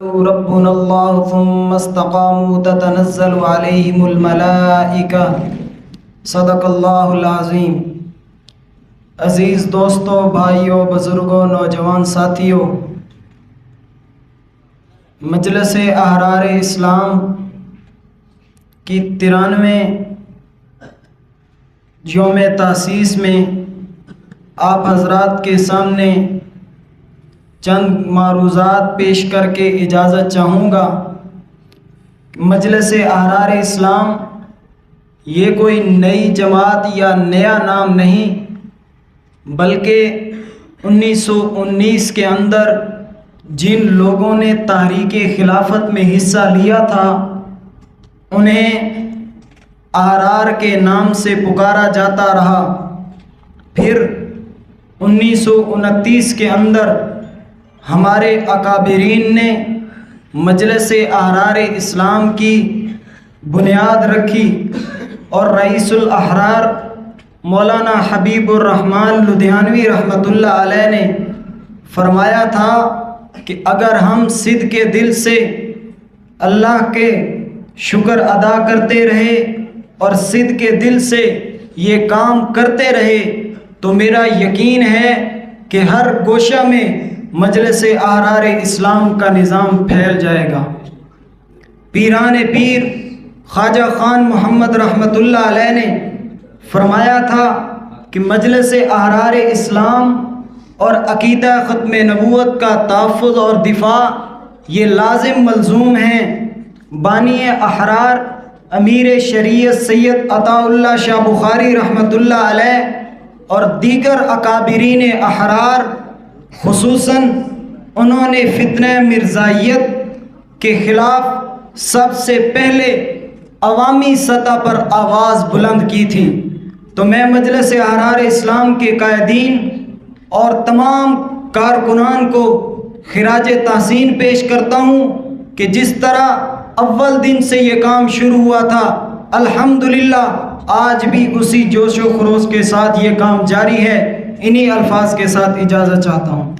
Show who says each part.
Speaker 1: ربنا اللہ ثم استقاموا تتنزل علیہم الملائکہ صدق اللہ العظیم۔ عزیز دوستوں، بھائیوں، بزرگوں، نوجوان ساتھیوں، مجلس احرار اسلام کی 93 یوم تاسیس میں آپ حضرات کے سامنے چند معروضات پیش کر کے اجازت چاہوں گا۔ مجلس احرار اسلام یہ کوئی نئی جماعت یا نیا نام نہیں، بلکہ 1919 کے اندر جن لوگوں نے تحریک خلافت میں حصہ لیا تھا انہیں احرار کے نام سے پکارا جاتا رہا۔ پھر 1929 کے اندر ہمارے اکابرین نے مجلس احرار اسلام کی بنیاد رکھی اور رئیس الاحرار مولانا حبیب الرحمن لدھیانوی رحمۃ اللہ علیہ نے فرمایا تھا کہ اگر ہم صدق کے دل سے اللہ کے شکر ادا کرتے رہے اور صدق کے دل سے یہ کام کرتے رہے تو میرا یقین ہے کہ ہر گوشہ میں مجلس احرار اسلام کا نظام پھیل جائے گا۔ پیران پیر خواجہ خان محمد رحمۃ اللہ علیہ نے فرمایا تھا کہ مجلس احرار اسلام اور عقیدہ ختم نبوت کا تحفظ اور دفاع یہ لازم ملزوم ہیں۔ بانی احرار امیر شریعت سید عطا اللہ شاہ بخاری رحمۃ اللہ علیہ اور دیگر اکابرین احرار خصوصاً انہوں نے فتنہ مرزائیت کے خلاف سب سے پہلے عوامی سطح پر آواز بلند کی تھی۔ تو میں مجلس احرار اسلام کے قائدین اور تمام کارکنان کو خراج تحسین پیش کرتا ہوں کہ جس طرح اول دن سے یہ کام شروع ہوا تھا الحمدللہ آج بھی اسی جوش و خروش کے ساتھ یہ کام جاری ہے۔ انہی الفاظ کے ساتھ اجازت چاہتا ہوں۔